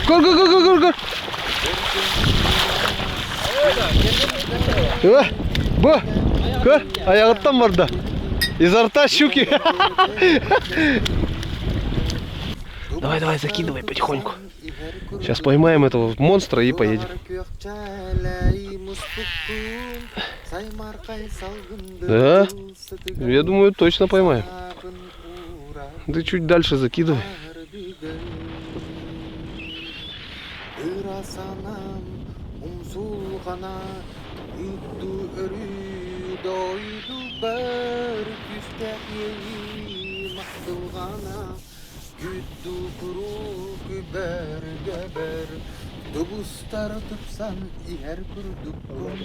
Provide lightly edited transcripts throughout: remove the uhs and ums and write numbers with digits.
Көр. Бу, көр, аяғыттан барды. Изо рта щуки. Давай, закидывай потихоньку. Сейчас поймаем этого монстра и поедем. Да, я думаю, точно поймаем. Ты чуть дальше закидывай. Дубустар тупсан ихер күрдүккүн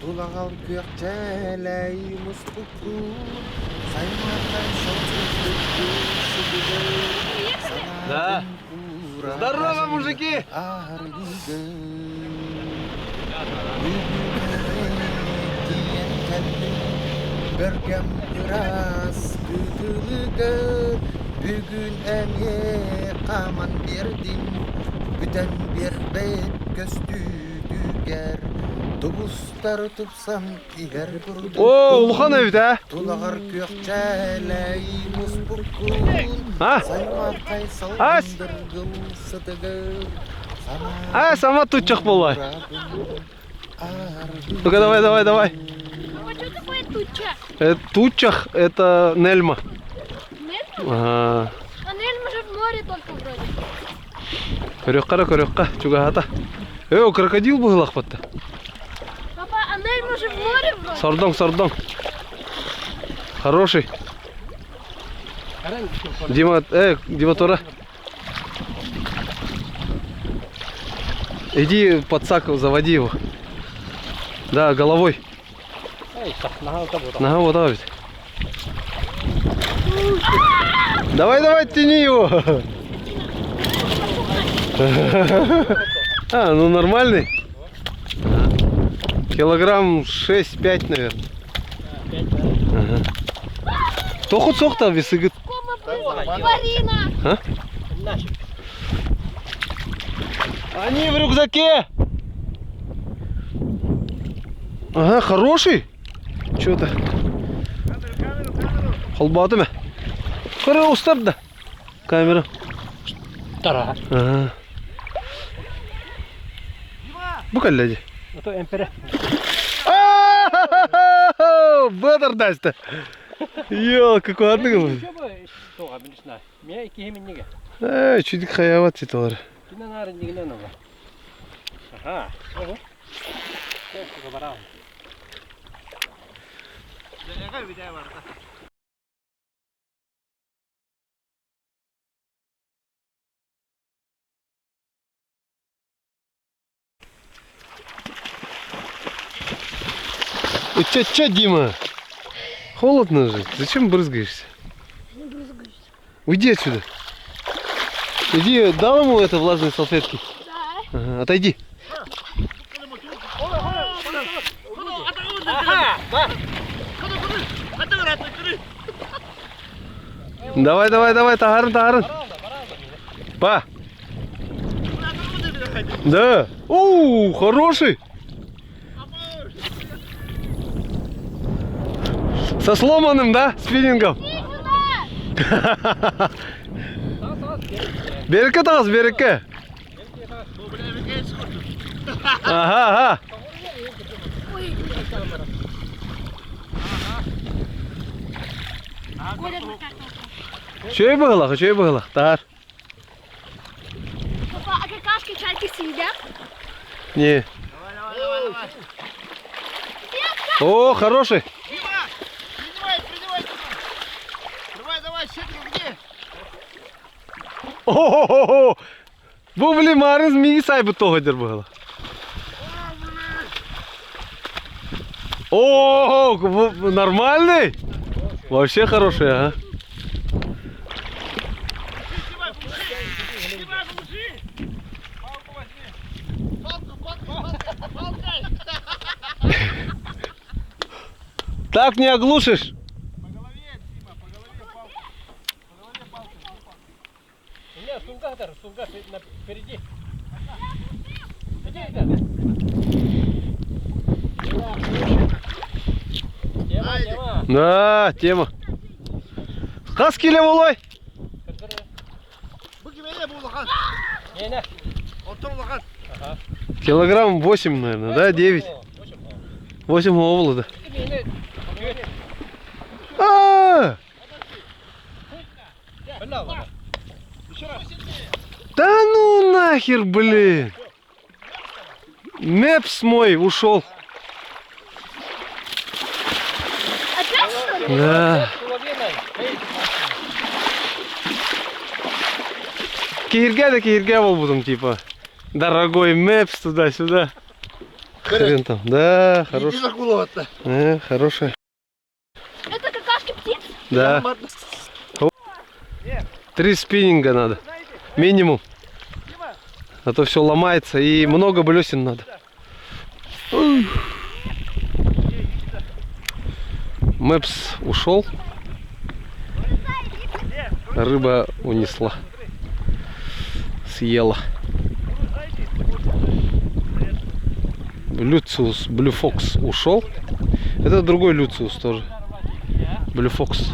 Тулагал күйек жәләй мұспүккүн Саймардан шалтыктүккүн Да. Здорово, мужики! Бергем ырас күтүлүгөр Бүгүн әме қаман бердин Бүтән бербет көстүдүгер Дубустар тупсан игер күрдүк О, улхан әбит, ә? Тулагар көк жәләй мұспүккүн Саймаркай салгындыргыл сыдыгыр Сама тутчақ болай. Ну-ка, давай. А что такое туча? Тутчах это Нельма. Нельма? Ага. А Нельма же в море только вроде. Көрөкка, чугахата. Крокодил был лахпатта. Папа, а Нельма же в море вроде. Сардон. Хороший. Дима Тора. Иди под сак, заводи его. Да, головой. Нога вот так. Давай, тяни его. Ну нормальный. Килограмм 6-5, наверное. Тохот сохта висыгыт. Марина! Они в рюкзаке. Ага, хороший. Что-то. Холбаты ма. Кара устап да. Камера. Тара. Ага. Букалляди. Это эмпере. Бадыр дасты. Йо, какой адный. Меня и кихиминниге. Чудик хаяват сеталар. Кина нарын дигинен ала. Ага. Ого. Көпкө барам. Дәгә видео бар да. Чё, Дима? Холодно же. Зачем брызгаешься? Не брызгаюсь. Уйди отсюда. Иди, дал ему это влажные салфетки? Да. Ага, отойди. Давай, тагарын. Па. Да. Хороший. Со сломанным, да, спиннингом? Берекке тағыз, берекке. Ага. Ой. Чөй бұғылақ, тағар. Папа, а какашки чайки съедят? Не. Давай. О, хороший. Давай, сетку где? О-хо-хо-хо. Бұл біле марыз миги сайбы тоғадыр бұғылақ. О, нормальный? Вообще хороший, ага. Так не оглушишь? По голове, Дима, по голове палкой. По голове палкой. Нет, сумка впереди. Да, тема. Қас келем олай? Килограмм 8, наверное, да? 9. 8 овла, да. Да ну нахер, блин. Мэпс мой ушел. Опять что ли? Да. Кирга был потом, типа. Дорогой Мэпс туда-сюда. Хрен там. Да, хороший. Хорошая. Это какашки птиц? Да. 3 спиннинга надо. Минимум. А то все ломается и много блесен надо. Мэпс ушел. Рыба унесла. Съела. Люциус, Блюфокс ушел. Это другой Люциус тоже. Блюфокс.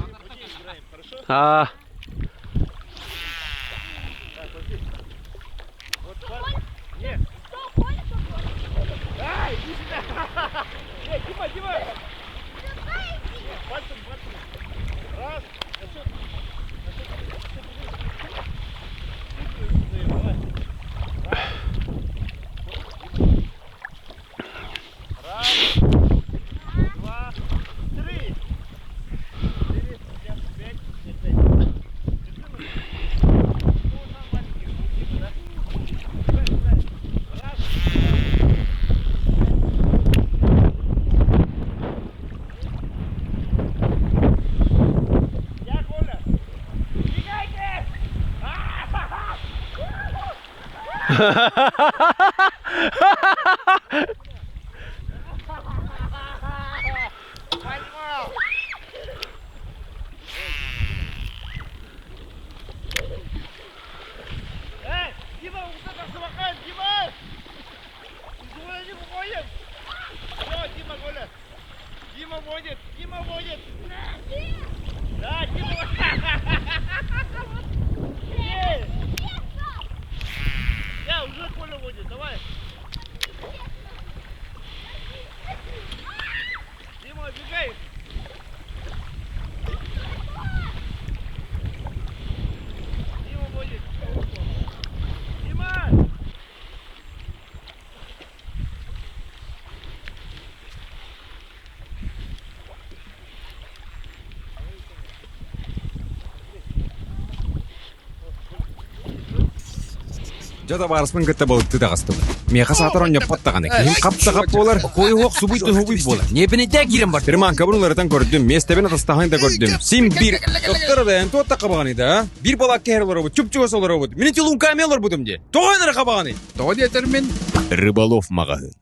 Жада барысының кітті болыпты да қасты. Меха сатырон яппаттағаны. Кейін қаптағап болар, қойуық субайты хубай болар. Небіне де керім бар. Бірман кабынулардан көрдім, местебен атастағын да көрдім. Сен бір доқтырыдайын туатта қабағаны да. Bir балақ кәр олар бұд, чүп-чүгіс олар бұд. Мені телун кәме олар бұдым де. Тоғайнары қабағаны. Тоғы детермен. Рыболов мағағы.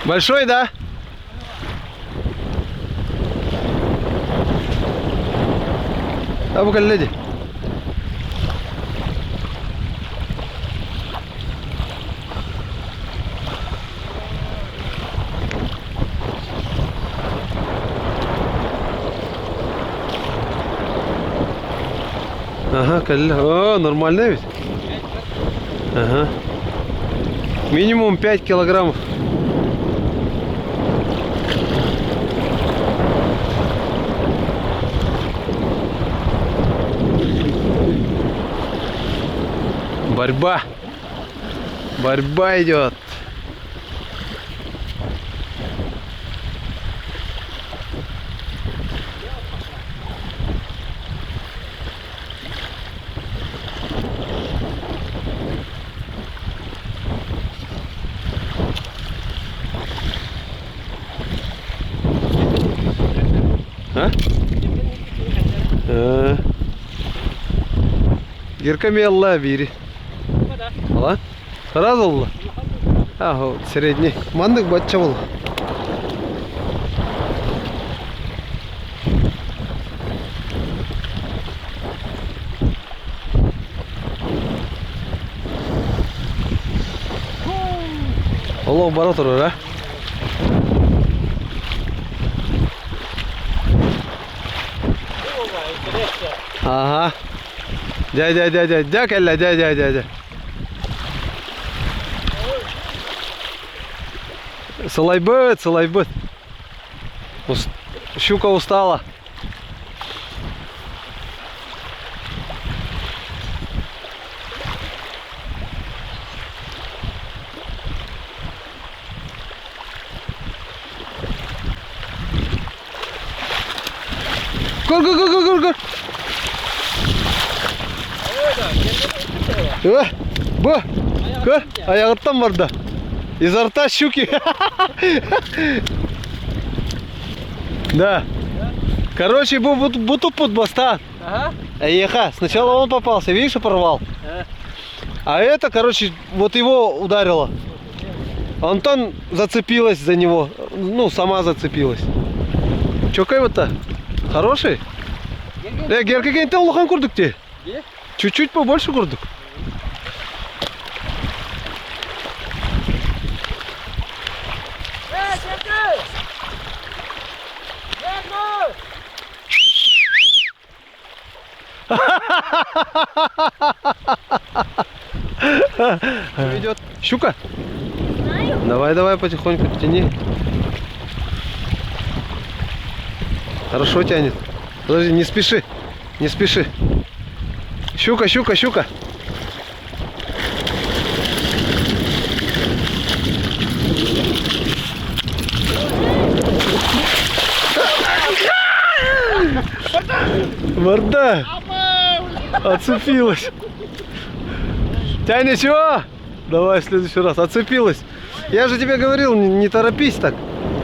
Большой, да? أبو كلدي Ага, о, нормальная ведь? Ага. Минимум 5 килограммов. Борьба идет. Геркамелла бери. Ала? Сразу oldu. Средний. Мандык батча был. полуоборота, да? Ага. Дядя, Калля, дядя. Салайбет. Щука устала. Гор. Аяғыттан бар да. Изо рта щуки. Да. Короче, бутупут баста. Ага. Еха. Сначала он попался, видишь, и порвал. А это, короче, вот его ударило. Антон зацепилась за него. Ну, сама зацепилась. Чё, кайф-то? Хороший? Гер, какие-то улахан курдук те? Чуть-чуть побольше курдук. Идет щука? Знаю. Давай потихоньку тяни. Хорошо тянет. Подожди, не спеши. Щука. Морда! Отцепилась. Тянешь его? Давай в следующий раз. Отцепилась. Я же тебе говорил, не торопись так.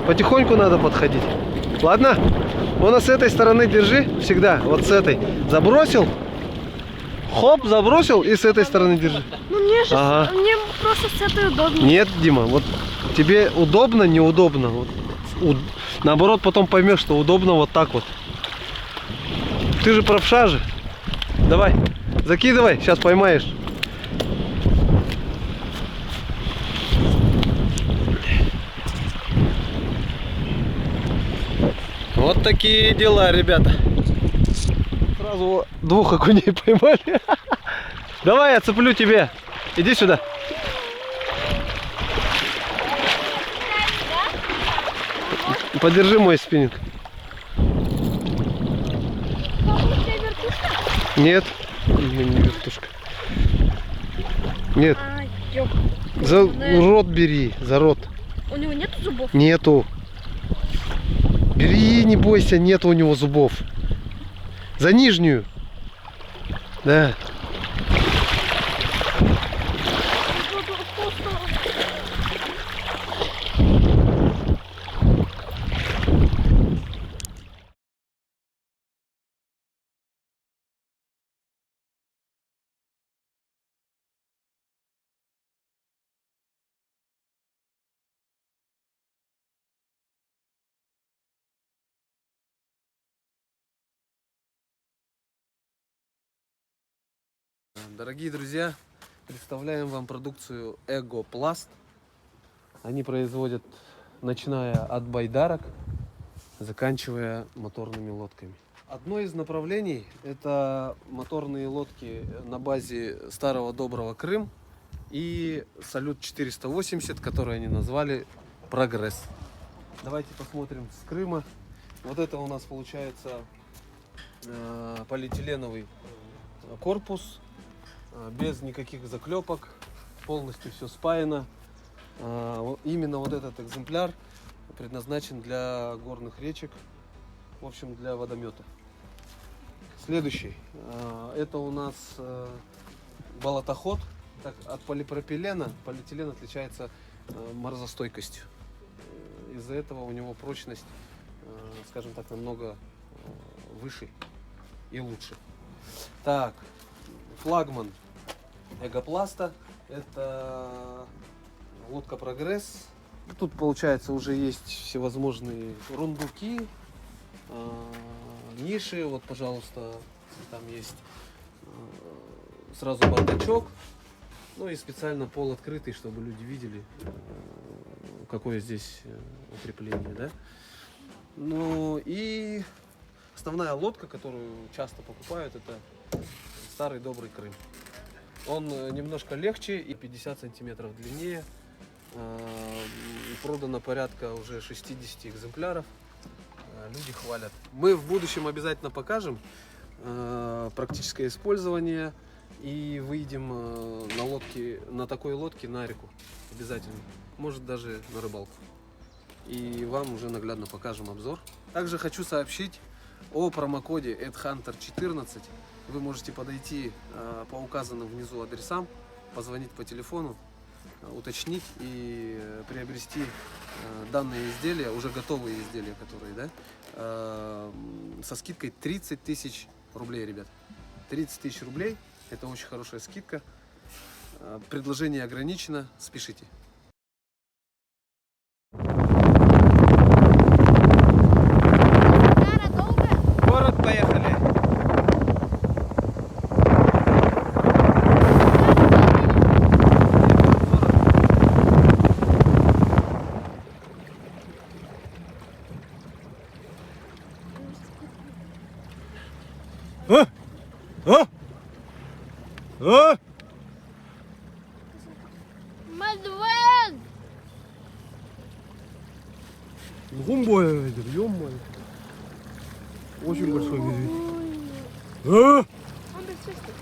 Потихоньку надо подходить. Ладно? Вон с этой стороны держи. Всегда. Вот с этой. Забросил. Хоп, забросил и с этой стороны держи. Ну мне же, Ага. мне просто с этой удобно. Нет, Дима, вот тебе удобно, неудобно. Вот, наоборот, потом поймешь, что удобно вот так вот. Ты же правша же. Давай, закидывай, сейчас поймаешь. Вот такие дела, ребята. Сразу двух окуней поймали. Давай, я цеплю тебе. Иди сюда. Подержи мой спиннинг. Нет, не вертушка. Нет, А, ёп. за рот бери, за рот. У него нет зубов? Нету. Бери, не бойся, нет у него зубов. За нижнюю. Да. Дорогие друзья, представляем вам продукцию Эго-Пласт. Они производят, начиная от байдарок, заканчивая моторными лодками. Одно из направлений – это моторные лодки на базе старого доброго Крым и Салют 480, который они назвали Прогресс. Давайте посмотрим с Крыма. Вот это у нас получается полиэтиленовый корпус, без никаких заклепок, полностью все спаяно. Именно вот этот экземпляр предназначен для горных речек, в общем, для водомета. Следующий, это у нас болотоход. Так, от полипропилена полиэтилен отличается морозостойкостью. Из-за этого у него прочность, скажем так, намного выше и лучше. Так, флагман Эго-Пласта — это лодка Прогресс. Тут, получается, уже есть всевозможные рундуки, ниши. Вот, пожалуйста, там есть сразу бардачок. Ну и специально пол открытый, чтобы люди видели, какое здесь укрепление, да. Ну и основная лодка, которую часто покупают, это старый добрый Крым. Он немножко легче и 50 сантиметров длиннее. Продано порядка уже 60 экземпляров. Люди хвалят. Мы в будущем обязательно покажем практическое использование и выйдем на лодке, на такой лодке на реку. Обязательно. Может даже на рыбалку. И вам уже наглядно покажем обзор. Также хочу сообщить о промокоде EdHunter14. Вы можете подойти по указанным внизу адресам, позвонить по телефону, уточнить и приобрести данные изделия, уже готовые изделия, которые, да, со скидкой 30 тысяч рублей, ребят. 30 тысяч рублей, это очень хорошая скидка. Предложение ограничено, спешите. В город поехали. Медведь! Гумбой, ё-моё. Очень большой медведь. Он бесчувственный.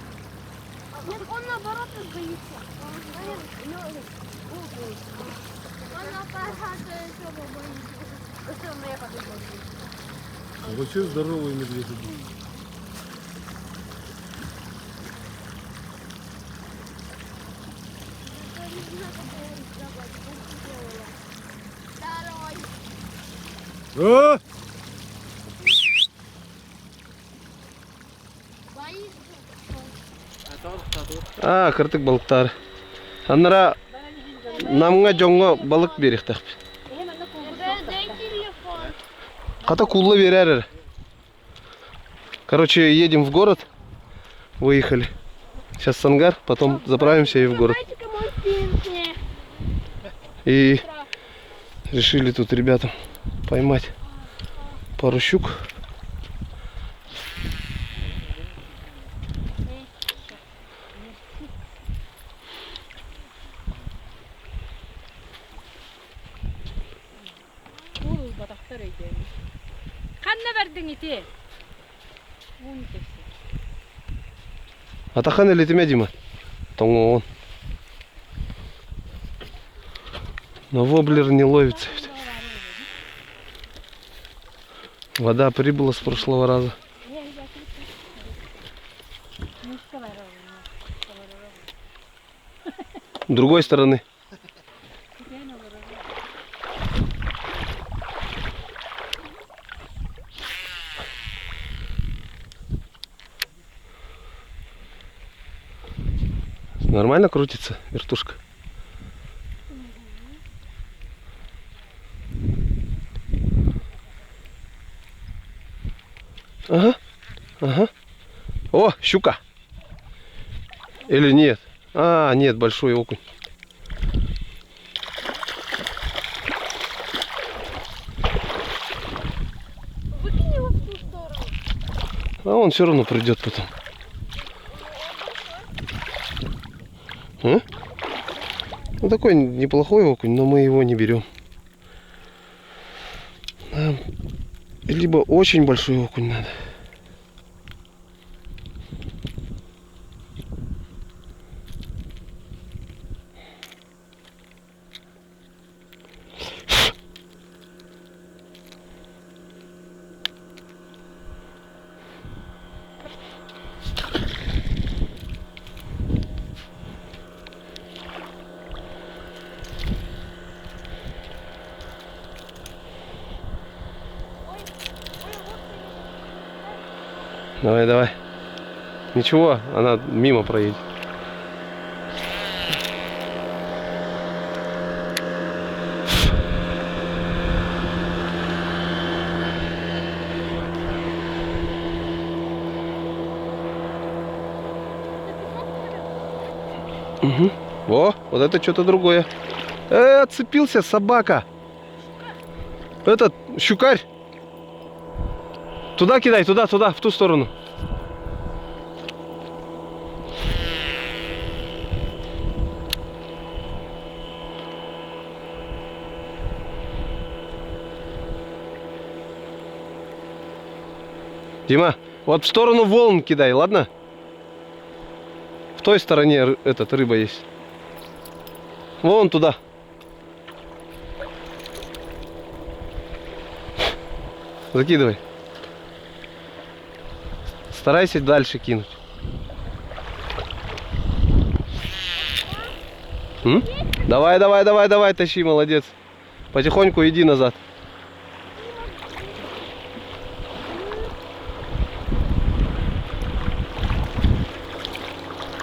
Нет, он наоборот боится. Он наоборот этого боится. Вообще здоровый медведь. Кыртык балыктар. Аннара намга жоңго балык берик так. Ката кулла берер. Короче, едем в город. Выехали. Сейчас в Сангар, потом заправимся и в город. И решили тут ребятам поймать пару щук. Атахан или ты Дима? Тонгон. Но воблер не ловится. Вода прибыла с прошлого раза. С другой стороны. Нормально крутится вертушка? Ага, ага. О, щука. Или нет? А, нет, большой окунь. Выкинь его в ту сторону. А он все равно придет потом. А? Ну, такой неплохой окунь, но мы его не берем. Нам либо очень большой окунь надо. Давай, давай. Ничего, она мимо проедет. Угу. О, вот это что-то другое. Отцепился собака. Этот щукарь. Туда кидай, туда, в ту сторону. Дима, вот в сторону волн кидай, ладно? В той стороне этот рыба есть. Вон туда. Закидывай. Старайся дальше кинуть. М? Давай, давай, давай, давай, тащи, молодец. Потихоньку иди назад.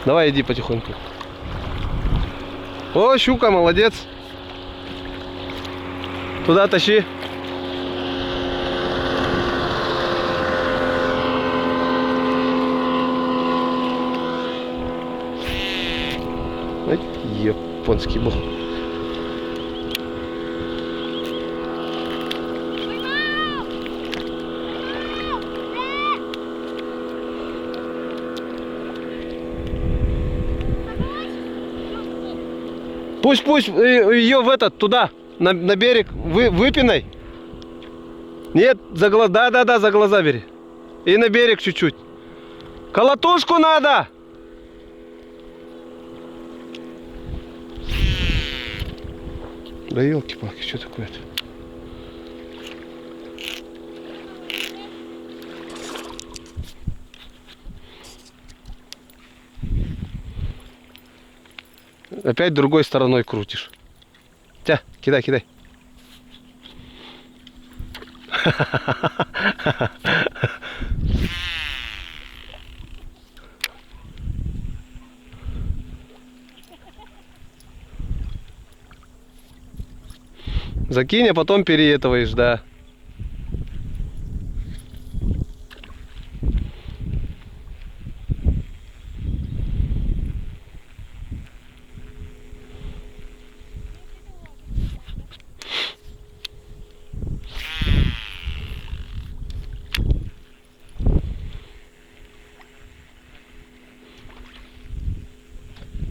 Давай, иди потихоньку. О, щука, молодец. Туда тащи. Ай, японский бог. Пусть ее в этот, туда, на берег выпинай. Нет, за глаза, да, за глаза бери. И на берег чуть-чуть. Колотушку надо! Да елки-палки, что такое-то? Опять другой стороной крутишь. Тя, кидай, кидай. Закинь, а потом переетываешь, да.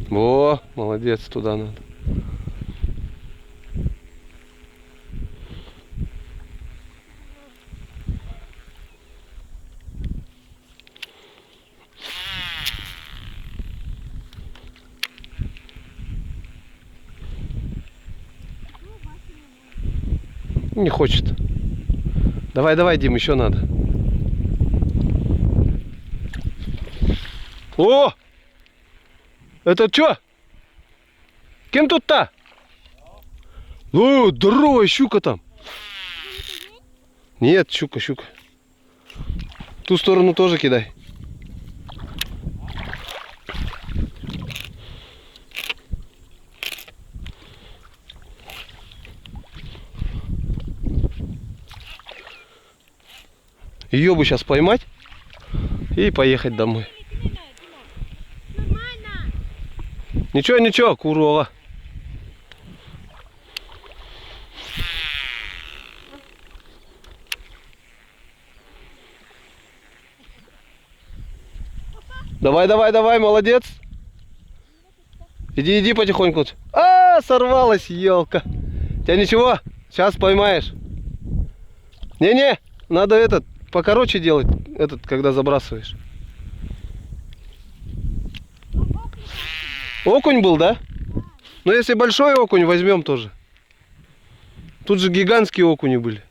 О, молодец, туда надо. Не хочет. Давай, давай, Дим, еще надо. О! Это что? Кем тут-то? О, здоровая щука там. Нет, щука. Ту сторону тоже кидай. Ее бы сейчас поймать и поехать домой. Ничего, курова. Давай, молодец. Иди потихоньку. А, сорвалась елка. Тебя ничего? Сейчас поймаешь. Не, надо этот покороче делать, этот, когда забрасываешь. Окунь был, да? Но если большой окунь, возьмем тоже. Тут же гигантские окуни были.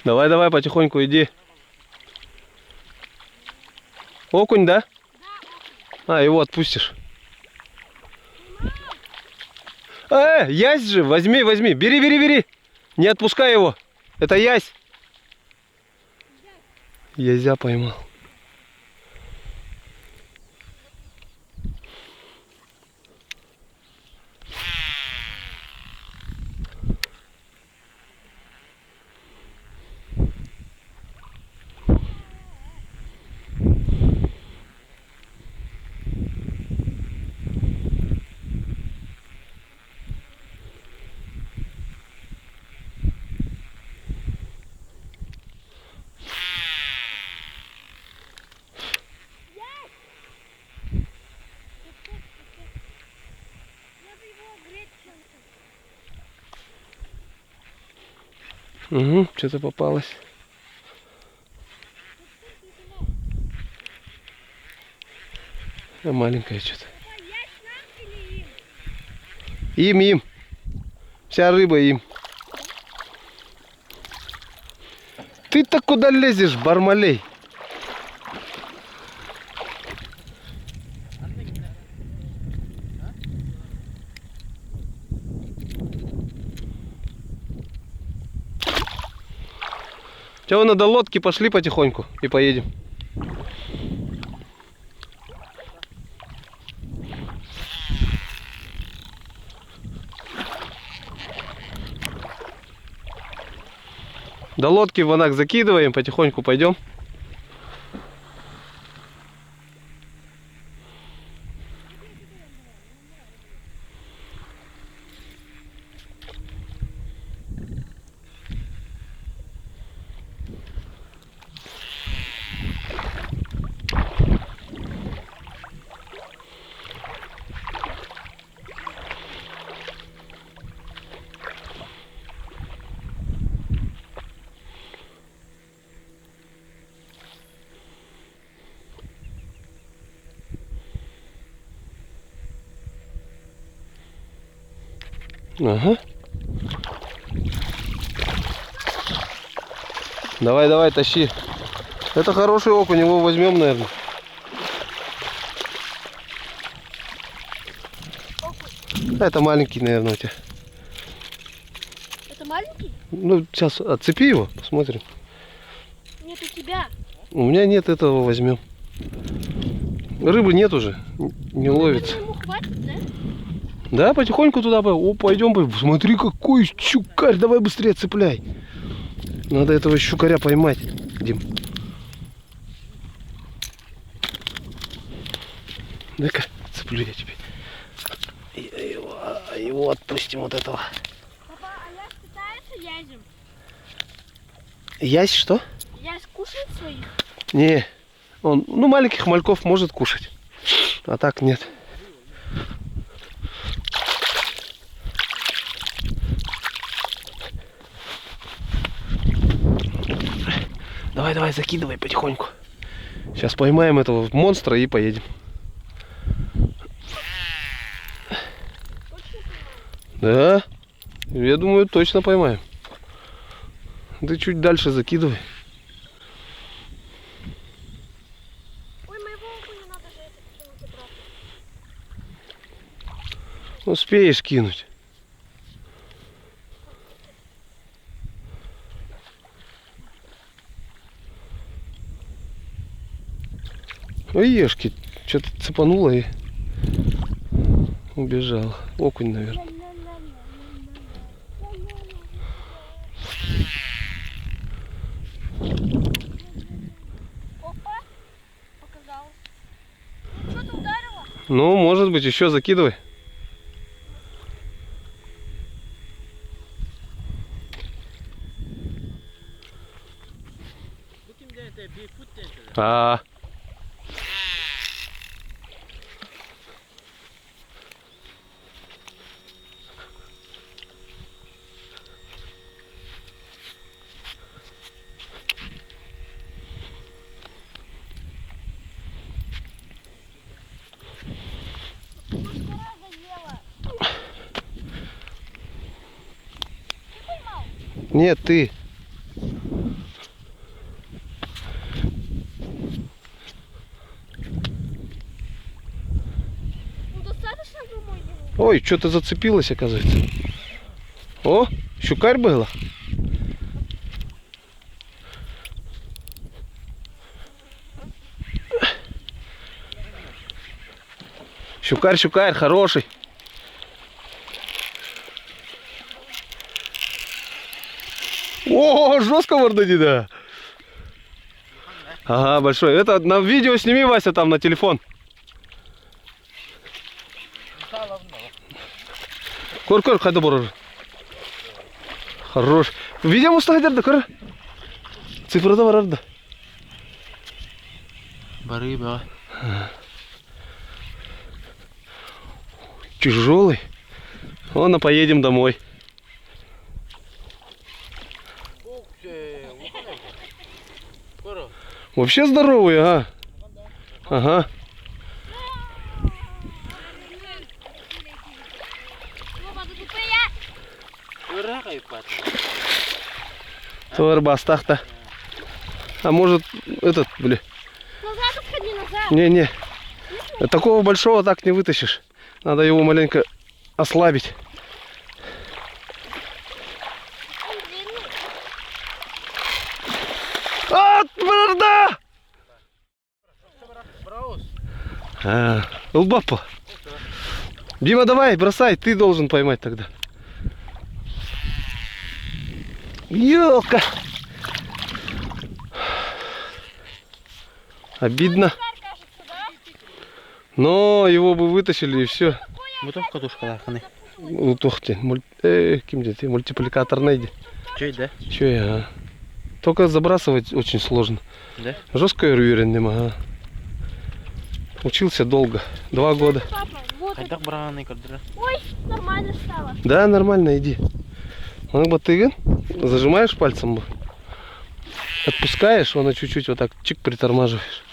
Давай, потихоньку иди. Окунь, да? А, его отпустишь. Ясь же, возьми, бери. Не отпускай его. Это ясь. Язя поймал. Угу, что-то попалось. А маленькая что-то. Им. Вся рыба им. Ты-то куда лезешь, Бармалей? Чего, надо лодки, пошли потихоньку и поедем. До лодки в Анак закидываем, потихоньку пойдем. Ага. Давай, тащи. Это хороший окунь, его возьмем, наверное. Это маленький, наверное, у тебя. Это маленький? Ну, сейчас отцепи его, посмотрим. Нет, у тебя. У меня нет, этого возьмем. Рыбы нет уже, не ловится. Ему хватит, да? Да, потихоньку туда пойдем. Смотри, какой щукарь, давай быстрее цепляй. Надо этого щукаря поймать, Дим. Дай-ка, цеплю я тебе. Его отпустим, вот этого. Папа, а ясь питается язем? Ясь что? Ясь кушает своих? Не, он, ну, маленьких мальков может кушать, а так нет. Давай, закидывай потихоньку. Сейчас поймаем этого монстра и поедем. Да, я думаю, точно поймаем. Ты чуть дальше закидывай. Ой, моего окуня надо же это кинуть обратно. Успеешь кинуть. Ой, ешки, что-то цепануло и убежал. Окунь, наверное. Опа, показалось. Ну, что-то ударило. Ну, может быть, еще закидывай. А. Нет, ты. Ну, достаточно думаю его. Ой, что-то зацепилось, оказывается. О, щукарь была. Щукарь, хороший. О, жестко мордани, да. Ага, большой. Это на видео сними, Вася, там на телефон. Кор, хайды борор. Хорош. Видео мұстағыдерді, көр. Цифрада барарды. Бары, ба. Тяжелый. Ладно, поедем домой. Вообще здоровые, а? Ага. Товар бастах-то. А может этот, бля. Назад отходи, назад. Не-не. Такого большого так не вытащишь. Надо его маленько ослабить. Он длинный. А, брда! Лбапа. Дима, давай, бросай, ты должен поймать тогда. Ёлка. Обидно. Но его бы вытащили и все. Бутов катушка лаханы. Утохте. Ким-то мультипликатор найди. Чей, да? Че я? Только забрасывать очень сложно. Да? Жесткое рюрен нема. Учился долго. 2 года. Папа, вот это. Хайдак браны кадра. Ой, нормально стало. Да, нормально, иди. Он бы ты зажимаешь пальцем, отпускаешь, он чуть-чуть вот так чик притормаживаешь.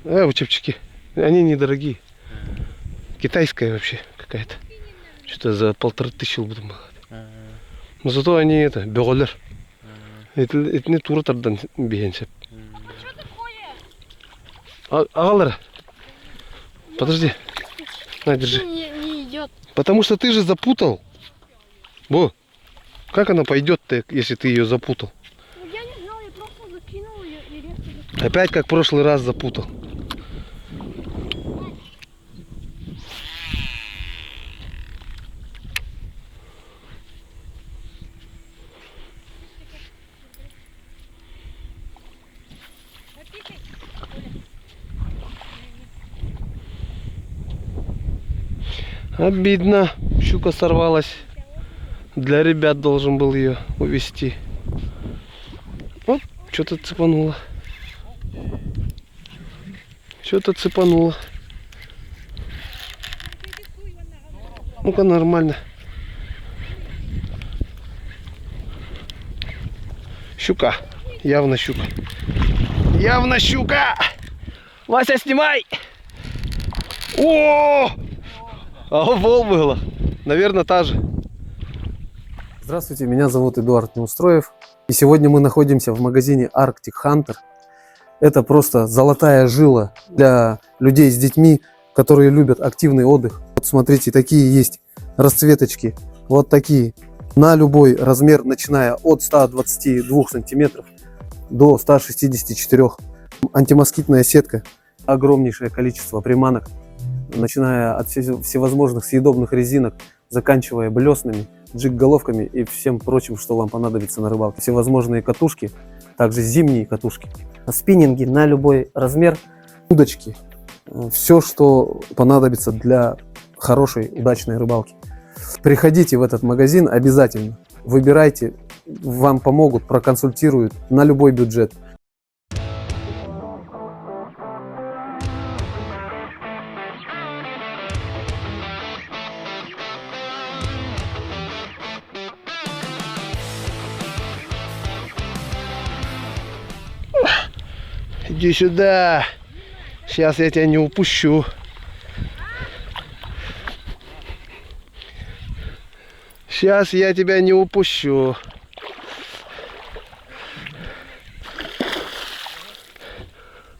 Учебчики. Они недорогие. Китайская вообще какая-то. Что-то за 1500 будем. Но зато они это, беголер. Это не туртардан бегенсеп. Агалара. Подожди. На, держи. Не идет. Потому что ты же запутал. Бо, как она пойдет-то, если ты ее запутал? Ну, я не знал, я просто закинул ее и резко закинул. Опять как в прошлый раз запутал. Обидно. Щука сорвалась. Для ребят должен был ее увести. Вот, что-то цепануло. Что-то цепануло. Ну-ка, нормально. Щука. Явно щука. Явно щука! Вася, снимай! О! А вол было. Наверное, та же. Здравствуйте, меня зовут Эдуард Неустроев. И сегодня мы находимся в магазине Arctic Hunter. Это просто золотая жила для людей с детьми, которые любят активный отдых. Вот смотрите, такие есть расцветочки. Вот такие. На любой размер, начиная от 122 сантиметров до 164. Антимоскитная сетка. Огромнейшее количество приманок. Начиная от всевозможных съедобных резинок, заканчивая блесными, джиг-головками и всем прочим, что вам понадобится на рыбалке. Всевозможные катушки, также зимние катушки. Спиннинги на любой размер, удочки. Все, что понадобится для хорошей, удачной рыбалки. Приходите в этот магазин обязательно. Выбирайте, вам помогут, проконсультируют на любой бюджет. Иди сюда. Сейчас я тебя не упущу. Сейчас я тебя не упущу.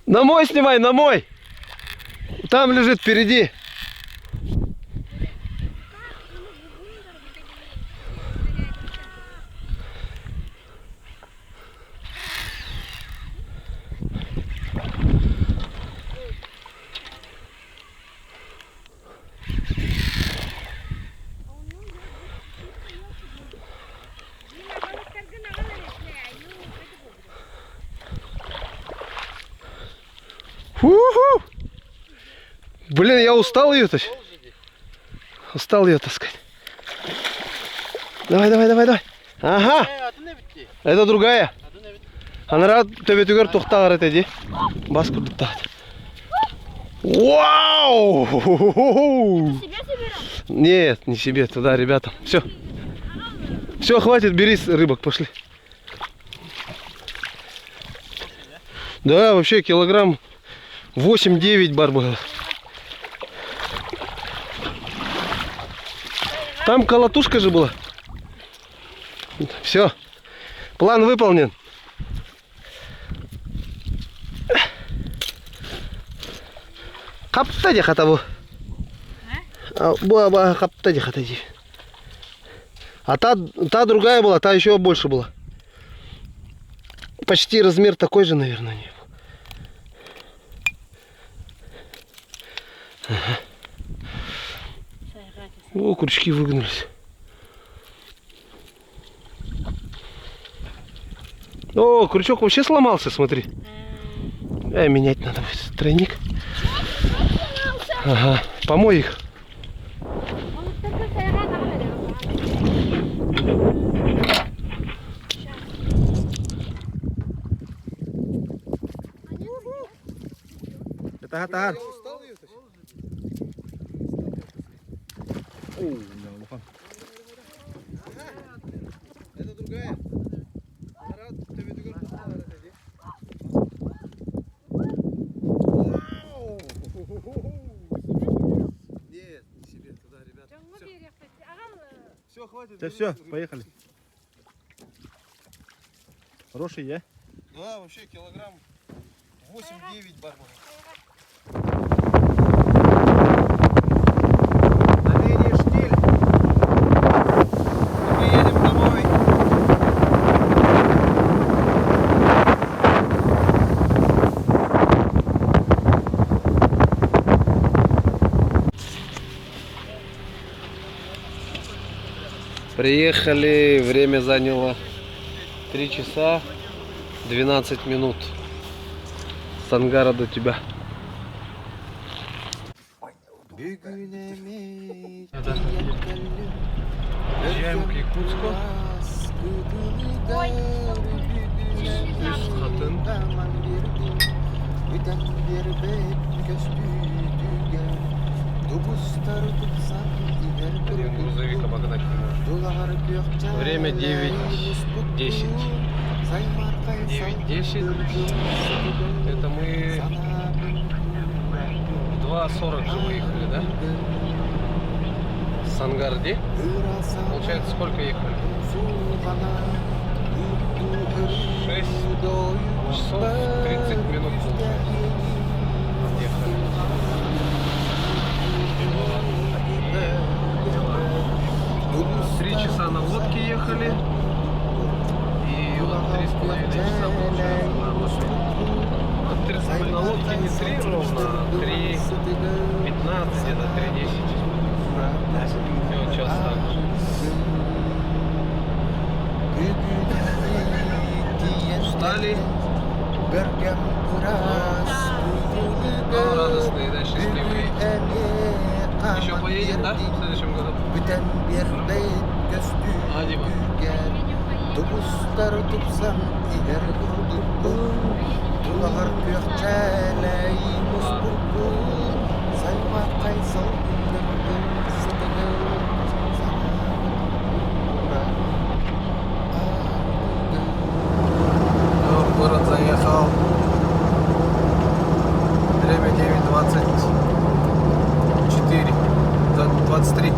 На мой снимай, на мой. Там лежит впереди. Уху! Блин, я устал ее таскать. Устал ее таскать. Давай, давай, давай, давай. Ага. Это другая. Она рад тебе тюгер тухтагар это ди. Бас курдуктагар. Вау! Себе соберем? Нет, не себе, туда, ребята. Все. Все, хватит, бери рыбок, пошли. Да, вообще килограмм 8-9 бар было. Там колотушка же была. Все. План выполнен. Каптади хатаву. Буа каптади хатади. А та другая была, та еще больше была. Почти размер такой же, наверное, не был. Ага. О, крючки выгнулись. О, крючок вообще сломался, смотри. Менять надо будет тройник. Ага, помой их. Tahan. Это другая. Нет, не себе туда, ребята. Все, хватит. Да все, поехали. Хороший, я? Да, вообще килограмм 8-9 бар. Давление штиль. Мы едем домой. Приехали, время заняло 3 часа 12 минут. С ангара до тебя. Приезжаем к Якутску. Плюс Хатын. Один грузовик обогнать не может. Время 9:10. 9:10. Это мы в 2:40 же выехали, да? С Ангарди. Получается, сколько ехали? 6 часов 30 минут получается. Ехали. 3 часа на лодке ехали. И вот 3,5 часа получается на машине. На лодке не 3 ровно, а 3:15, где-то 3:10. И вот час так же. Устали. Но радостные, да, счастливые. Еще поедем, да, в следующем году? А, Дима? Дубустар тупсам игер курдуккун Тулагар күйөкчәләй муспуркун Сайма кайсал күндердүн сытыгын В город заехал. Время 9:24. 23.